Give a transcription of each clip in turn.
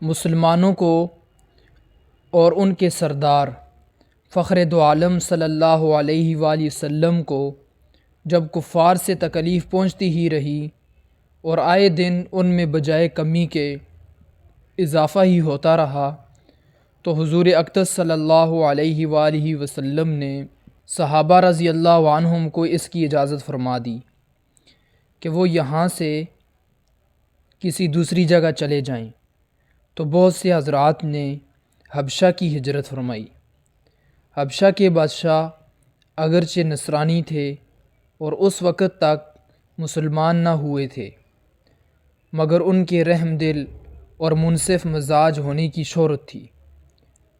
مسلمانوں کو اور ان کے سردار فخر دو عالم صلی اللہ علیہ وآلہ وسلم کو جب کفار سے تکلیف پہنچتی ہی رہی اور آئے دن ان میں بجائے کمی کے اضافہ ہی ہوتا رہا، تو حضور اقدس صلی اللہ علیہ وآلہ وسلم نے صحابہ رضی اللہ عنہم کو اس کی اجازت فرما دی کہ وہ یہاں سے کسی دوسری جگہ چلے جائیں۔ تو بہت سے حضرات نے حبشہ کی ہجرت فرمائی۔ حبشہ کے بادشاہ اگرچہ نصرانی تھے اور اس وقت تک مسلمان نہ ہوئے تھے، مگر ان کے رحم دل اور منصف مزاج ہونے کی شہرت تھی۔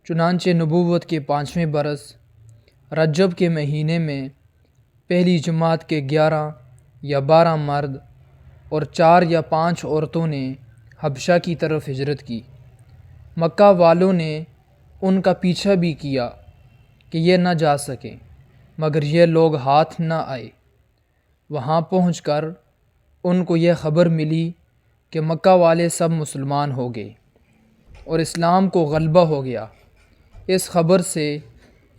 چنانچہ نبوت کے 5ویں برس رجب کے مہینے میں پہلی جماعت کے 11 یا 12 مرد اور 4 یا 5 عورتوں نے حبشہ کی طرف ہجرت کی۔ مکہ والوں نے ان کا پیچھا بھی کیا کہ یہ نہ جا سکیں، مگر یہ لوگ ہاتھ نہ آئے۔ وہاں پہنچ کر ان کو یہ خبر ملی کہ مکہ والے سب مسلمان ہو گئے اور اسلام کو غلبہ ہو گیا۔ اس خبر سے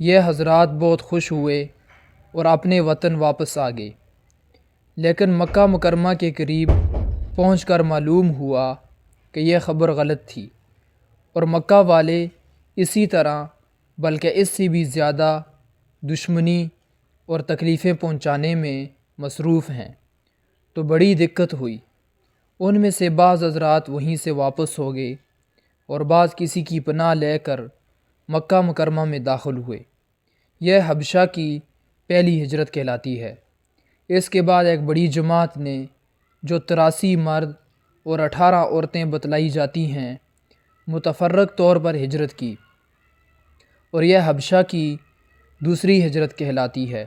یہ حضرات بہت خوش ہوئے اور اپنے وطن واپس آ گئے، لیکن مکہ مکرمہ کے قریب پہنچ کر معلوم ہوا کہ یہ خبر غلط تھی اور مکہ والے اسی طرح بلکہ اس سے بھی زیادہ دشمنی اور تکلیفیں پہنچانے میں مصروف ہیں۔ تو بڑی دقت ہوئی۔ ان میں سے بعض حضرات وہیں سے واپس ہو گئے اور بعض کسی کی پناہ لے کر مکہ مکرمہ میں داخل ہوئے۔ یہ حبشہ کی پہلی ہجرت کہلاتی ہے۔ اس کے بعد ایک بڑی جماعت نے، جو 83 مرد اور 18 عورتیں بتلائی جاتی ہیں، متفرق طور پر ہجرت کی، اور یہ حبشہ کی دوسری ہجرت کہلاتی ہے۔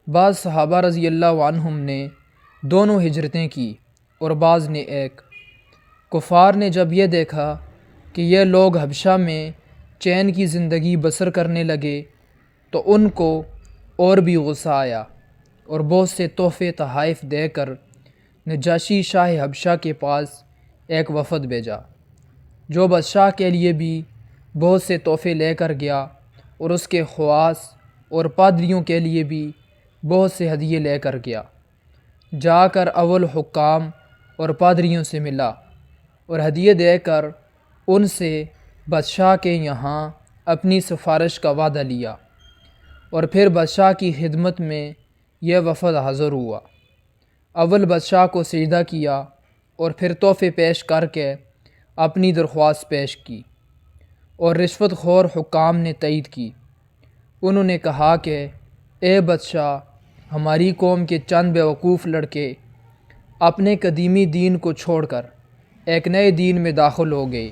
بعض صحابہ رضی اللہ عنہم نے دونوں ہجرتیں کی اور بعض نے ایک۔ کفار نے جب یہ دیکھا کہ یہ لوگ حبشہ میں چین کی زندگی بسر کرنے لگے تو ان کو اور بھی غصہ آیا اور بہت سے تحفے تحائف دے کر نجاشی شاہ حبشہ کے پاس ایک وفد بھیجا، جو بادشاہ کے لیے بھی بہت سے تحفے لے کر گیا اور اس کے خواص اور پادریوں کے لیے بھی بہت سے ہدیے لے کر گیا۔ جا کر اول حکام اور پادریوں سے ملا اور ہدیے دے کر ان سے بادشاہ کے یہاں اپنی سفارش کا وعدہ لیا، اور پھر بادشاہ کی خدمت میں یہ وفد حاضر ہوا۔ اول بادشاہ کو سجدہ کیا اور پھر تحفے پیش کر کے اپنی درخواست پیش کی، اور رشوت خور حکام نے تائید کی۔ انہوں نے کہا کہ اے بادشاہ، ہماری قوم کے چند بیوقوف لڑکے اپنے قدیمی دین کو چھوڑ کر ایک نئے دین میں داخل ہو گئے،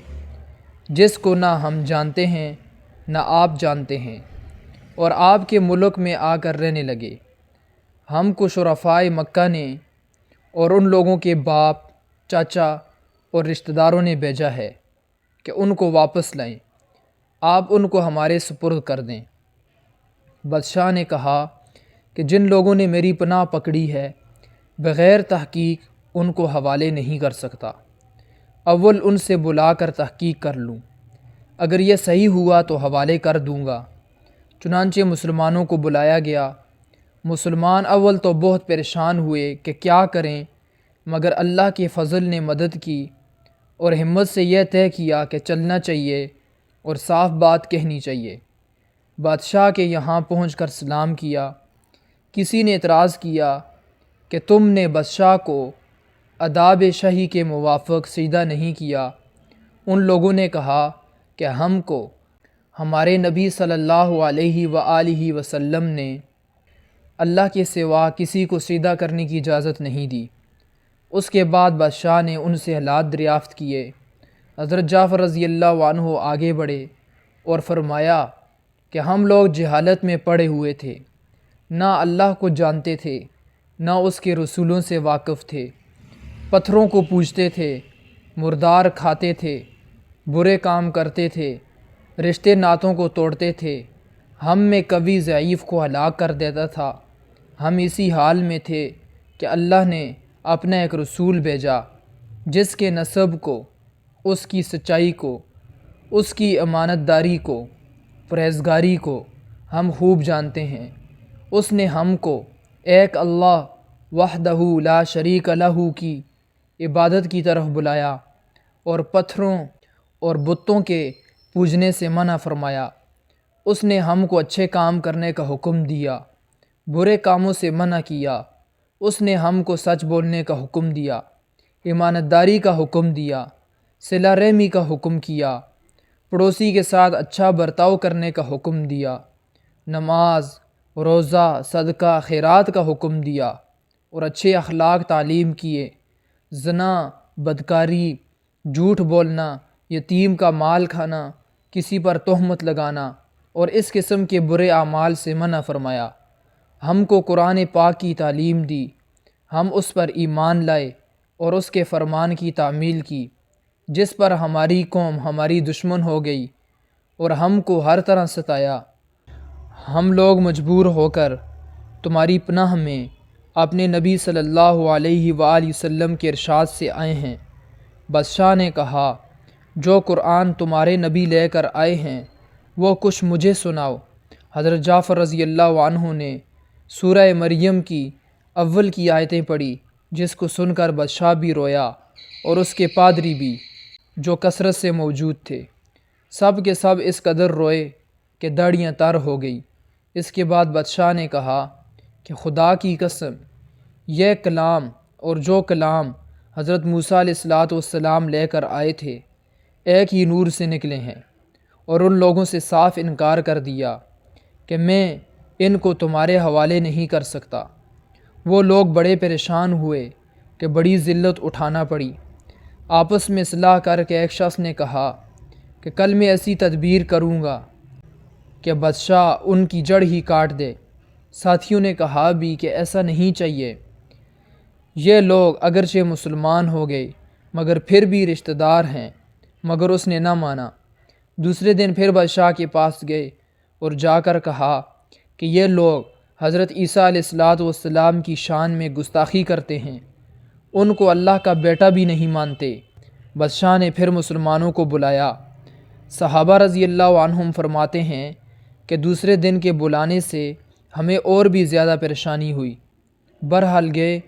جس کو نہ ہم جانتے ہیں نہ آپ جانتے ہیں، اور آپ کے ملک میں آ کر رہنے لگے۔ ہم کو شرفائے مکہ نے اور ان لوگوں کے باپ، چاچا اور رشتہ داروں نے بھیجا ہے کہ ان کو واپس لائیں، آپ ان کو ہمارے سپرد کر دیں۔ بادشاہ نے کہا کہ جن لوگوں نے میری پناہ پکڑی ہے، بغیر تحقیق ان کو حوالے نہیں کر سکتا۔ اول ان سے بلا کر تحقیق کر لوں، اگر یہ صحیح ہوا تو حوالے کر دوں گا۔ چنانچہ مسلمانوں کو بلایا گیا۔ مسلمان اول تو بہت پریشان ہوئے کہ کیا کریں، مگر اللہ کے فضل نے مدد کی اور ہمت سے یہ طے کیا کہ چلنا چاہیے اور صاف بات کہنی چاہیے۔ بادشاہ کے یہاں پہنچ کر سلام کیا۔ کسی نے اعتراض کیا کہ تم نے بادشاہ کو آداب شاہی کے موافق سجدہ نہیں کیا۔ ان لوگوں نے کہا کہ ہم کو ہمارے نبی صلی اللہ علیہ وآلہ وسلم نے اللہ کے سوا کسی کو سجدہ کرنے کی اجازت نہیں دی۔ اس کے بعد بادشاہ نے ان سے حالات دریافت کیے۔ حضرت جعفر رضی اللہ عنہ آگے بڑھے اور فرمایا کہ ہم لوگ جہالت میں پڑے ہوئے تھے، نہ اللہ کو جانتے تھے نہ اس کے رسولوں سے واقف تھے، پتھروں کو پوجتے تھے، مردار کھاتے تھے، برے کام کرتے تھے، رشتے ناتوں کو توڑتے تھے، ہم میں کبھی ضعیف کو ہلاک کر دیتا تھا۔ ہم اسی حال میں تھے کہ اللہ نے اپنا ایک رسول بھیجا، جس کے نسب کو اس کی سچائی کو، اس کی امانت داری کو، پرہیزگاری کو ہم خوب جانتے ہیں۔ اس نے ہم کو ایک اللہ وحدہ لا شریک لہ کی عبادت کی طرف بلایا اور پتھروں اور بتوں کے پوجنے سے منع فرمایا۔ اس نے ہم کو اچھے کام کرنے کا حکم دیا، برے کاموں سے منع کیا۔ اس نے ہم کو سچ بولنے کا حکم دیا، امانت داری کا حکم دیا، صلہ رحمی کا حکم کیا، پڑوسی کے ساتھ اچھا برتاؤ کرنے کا حکم دیا، نماز، روزہ، صدقہ، خیرات کا حکم دیا اور اچھے اخلاق تعلیم کیے۔ زنا، بدکاری، جھوٹ بولنا، یتیم کا مال کھانا، کسی پر تہمت لگانا اور اس قسم کے برے اعمال سے منع فرمایا۔ ہم کو قرآن پاک کی تعلیم دی، ہم اس پر ایمان لائے اور اس کے فرمان کی تعمیل کی، جس پر ہماری قوم ہماری دشمن ہو گئی اور ہم کو ہر طرح ستایا۔ ہم لوگ مجبور ہو کر تمہاری پناہ میں اپنے نبی صلی اللہ علیہ وآلہ وسلم کے ارشاد سے آئے ہیں۔ بادشاہ نے کہا، جو قرآن تمہارے نبی لے کر آئے ہیں وہ کچھ مجھے سناؤ۔ حضرت جعفر رضی اللہ عنہ نے سورہ مریم کی اول کی آیتیں پڑھی، جس کو سن کر بادشاہ بھی رویا اور اس کے پادری بھی، جو کثرت سے موجود تھے۔ سب کے سب اس قدر روئے کہ داڑھیاں تر ہو گئی۔ اس کے بعد بادشاہ نے کہا کہ خدا کی قسم، یہ کلام اور جو کلام حضرت موسیٰ علیہ السلام لے کر آئے تھے ایک ہی نور سے نکلے ہیں، اور ان لوگوں سے صاف انکار کر دیا کہ میں ان کو تمہارے حوالے نہیں کر سکتا۔ وہ لوگ بڑے پریشان ہوئے کہ بڑی ذلت اٹھانا پڑی۔ آپس میں اصلاح کر کے ایک شخص نے کہا کہ کل میں ایسی تدبیر کروں گا کہ بادشاہ ان کی جڑ ہی کاٹ دے۔ ساتھیوں نے کہا بھی کہ ایسا نہیں چاہیے، یہ لوگ اگرچہ مسلمان ہو گئے مگر پھر بھی رشتہ دار ہیں، مگر اس نے نہ مانا۔ دوسرے دن پھر بادشاہ کے پاس گئے اور جا کر کہا کہ یہ لوگ حضرت عیسیٰ علیہ السلام کی شان میں گستاخی کرتے ہیں، ان کو اللہ کا بیٹا بھی نہیں مانتے۔ بادشاہ نے پھر مسلمانوں کو بلایا۔ صحابہ رضی اللہ عنہم فرماتے ہیں کہ دوسرے دن کے بلانے سے ہمیں اور بھی زیادہ پریشانی ہوئی۔ بہرحال گئے۔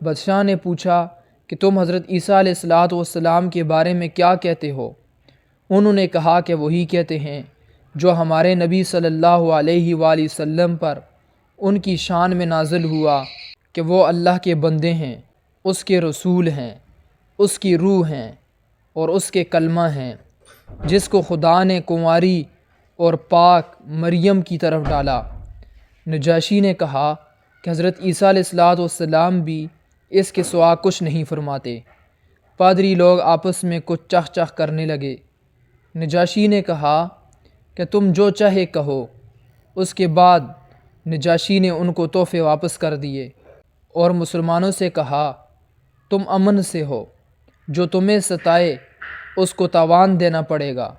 بادشاہ نے پوچھا کہ تم حضرت عیسیٰ علیہ السلام کے بارے میں کیا کہتے ہو؟ انہوں نے کہا کہ وہی کہتے ہیں جو ہمارے نبی صلی اللہ علیہ وآلہ وسلم پر ان کی شان میں نازل ہوا کہ وہ اللہ کے بندے ہیں، اس کے رسول ہیں، اس کی روح ہیں اور اس کے کلمہ ہیں، جس کو خدا نے کنواری اور پاک مریم کی طرف ڈالا۔ نجاشی نے کہا کہ حضرت عیسیٰ علیہ السلام بھی اس کے سوا کچھ نہیں فرماتے۔ پادری لوگ آپس میں کچھ چخ چخ کرنے لگے۔ نجاشی نے کہا کہ تم جو چاہے کہو۔ اس کے بعد نجاشی نے ان کو تحفے واپس کر دیے اور مسلمانوں سے کہا، تم امن سے ہو، جو تمہیں ستائے اس کو تاوان دینا پڑے گا،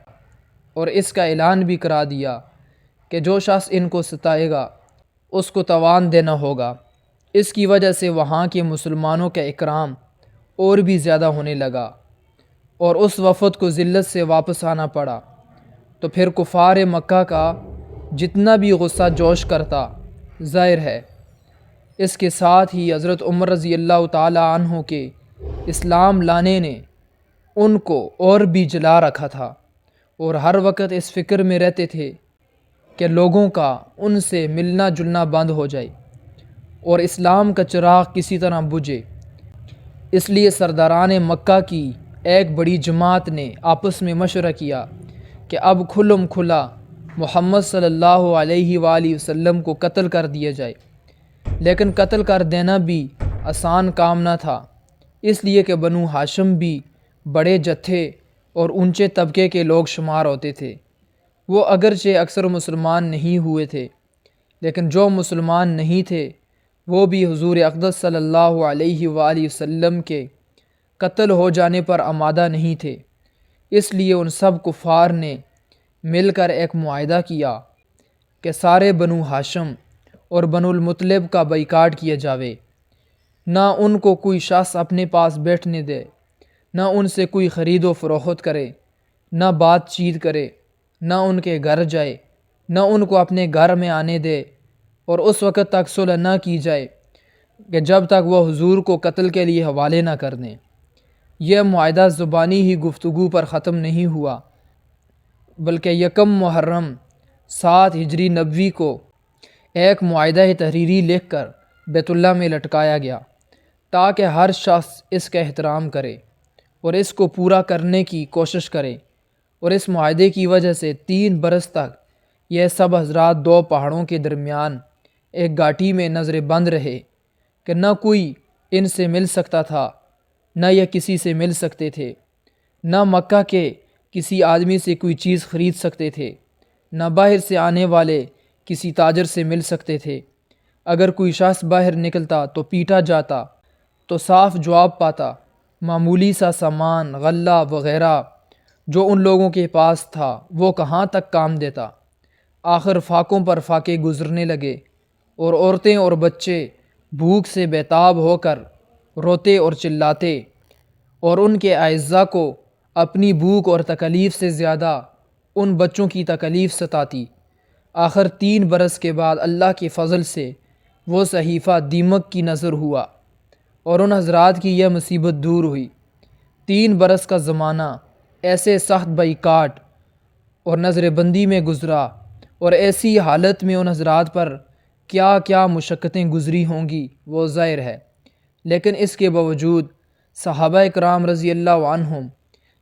اور اس کا اعلان بھی کرا دیا کہ جو شخص ان کو ستائے گا اس کو تاوان دینا ہوگا۔ اس کی وجہ سے وہاں کے مسلمانوں کا اکرام اور بھی زیادہ ہونے لگا اور اس وفد کو ذلت سے واپس آنا پڑا۔ تو پھر کفار مکہ کا جتنا بھی غصہ جوش کرتا ظاہر ہے۔ اس کے ساتھ ہی حضرت عمر رضی اللہ تعالی عنہ کے اسلام لانے نے ان کو اور بھی جلا رکھا تھا اور ہر وقت اس فکر میں رہتے تھے کہ لوگوں کا ان سے ملنا جلنا بند ہو جائے اور اسلام کا چراغ کسی طرح بجھے۔ اس لیے سرداران مکہ کی ایک بڑی جماعت نے آپس میں مشورہ کیا کہ اب کھلم کھلا محمد صلی اللہ علیہ وآلہ وسلم کو قتل کر دیا جائے۔ لیکن قتل کر دینا بھی آسان کام نہ تھا، اس لیے کہ بنو ہاشم بھی بڑے جتھے اور اونچے طبقے کے لوگ شمار ہوتے تھے۔ وہ اگرچہ اکثر مسلمان نہیں ہوئے تھے، لیکن جو مسلمان نہیں تھے وہ بھی حضور اقدس صلی اللہ علیہ وآلہ وسلم کے قتل ہو جانے پر آمادہ نہیں تھے۔ اس لیے ان سب کفار نے مل کر ایک معاہدہ کیا کہ سارے بنو ہاشم اور بنو المطلب کا بائیکاٹ کیا جاوے، نہ ان کو کوئی شخص اپنے پاس بیٹھنے دے، نہ ان سے کوئی خرید و فروخت کرے، نہ بات چیت کرے، نہ ان کے گھر جائے، نہ ان کو اپنے گھر میں آنے دے، اور اس وقت تک صلح نہ کی جائے کہ جب تک وہ حضور کو قتل کے لیے حوالے نہ کر دیں۔ یہ معاہدہ زبانی ہی گفتگو پر ختم نہیں ہوا، بلکہ یکم محرم 7 ہجری نبوی کو ایک معاہدہ تحریری لکھ کر بیت اللہ میں لٹکایا گیا، تاکہ ہر شخص اس کا احترام کرے اور اس کو پورا کرنے کی کوشش کرے۔ اور اس معاہدے کی وجہ سے 3 برس تک یہ سب حضرات 2 پہاڑوں کے درمیان ایک گھاٹی میں نظر بند رہے کہ نہ کوئی ان سے مل سکتا تھا، نہ یہ کسی سے مل سکتے تھے، نہ مکہ کے کسی آدمی سے کوئی چیز خرید سکتے تھے، نہ باہر سے آنے والے کسی تاجر سے مل سکتے تھے۔ اگر کوئی شخص باہر نکلتا تو پیٹا جاتا، تو صاف جواب پاتا، معمولی سا سامان غلہ وغیرہ جو ان لوگوں کے پاس تھا وہ کہاں تک کام دیتا۔ آخر فاقوں پر فاقے گزرنے لگے، اور عورتیں اور بچے بھوک سے بیتاب ہو کر روتے اور چلاتے، اور ان کے اعزاء کو اپنی بھوک اور تکلیف سے زیادہ ان بچوں کی تکلیف ستاتی۔ آخر 3 برس کے بعد اللہ کے فضل سے وہ صحیفہ دیمک کی نظر ہوا، اور ان حضرات کی یہ مصیبت دور ہوئی۔ 3 برس کا زمانہ ایسے سخت بائیکاٹ اور نظر بندی میں گزرا، اور ایسی حالت میں ان حضرات پر کیا کیا مشقتیں گزری ہوں گی وہ ظاہر ہے۔ لیکن اس کے باوجود صحابہ اکرام رضی اللہ عنہم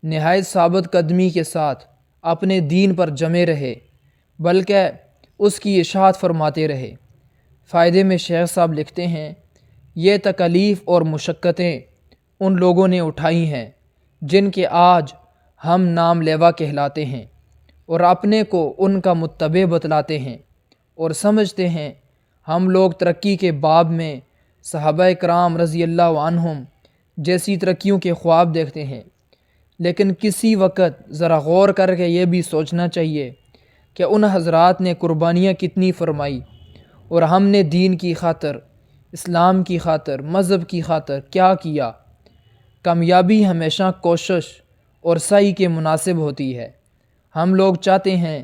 نہایت ثابت قدمی کے ساتھ اپنے دین پر جمے رہے، بلکہ اس کی اشاعت فرماتے رہے۔ فائدے میں شیخ صاحب لکھتے ہیں، یہ تکلیف اور مشقتیں ان لوگوں نے اٹھائی ہیں جن کے آج ہم نام لیوا کہلاتے ہیں، اور اپنے کو ان کا متبع بتلاتے ہیں، اور سمجھتے ہیں ہم لوگ ترقی کے باب میں صحابہ کرام رضی اللہ عنہم جیسی ترقیوں کے خواب دیکھتے ہیں۔ لیکن کسی وقت ذرا غور کر کے یہ بھی سوچنا چاہیے کہ ان حضرات نے قربانیاں کتنی فرمائی، اور ہم نے دین کی خاطر، اسلام کی خاطر، مذہب کی خاطر کیا کیا۔ کامیابی ہمیشہ کوشش اور سعی کے مناسب ہوتی ہے۔ ہم لوگ چاہتے ہیں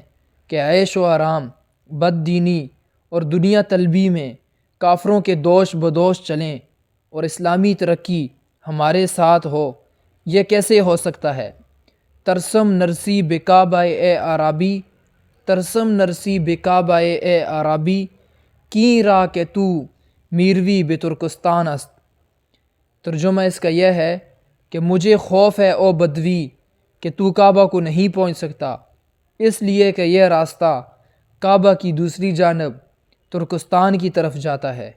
کہ عیش و آرام، بد دینی اور دنیا طلبی میں کافروں کے دوش بدوش چلیں، اور اسلامی ترقی ہمارے ساتھ ہو۔ یہ کیسے ہو سکتا ہے؟ ترسم نرسی بکعبۂ اے عرابی، ترسم نرسی بکعبۂ اے عرابی، کی را کہ تو میروی بترکستان است۔ ترجمہ اس کا یہ ہے کہ مجھے خوف ہے او بدوی کہ تو کعبہ کو نہیں پہنچ سکتا، اس لیے کہ یہ راستہ کعبہ کی دوسری جانب ترکستان کی طرف جاتا ہے۔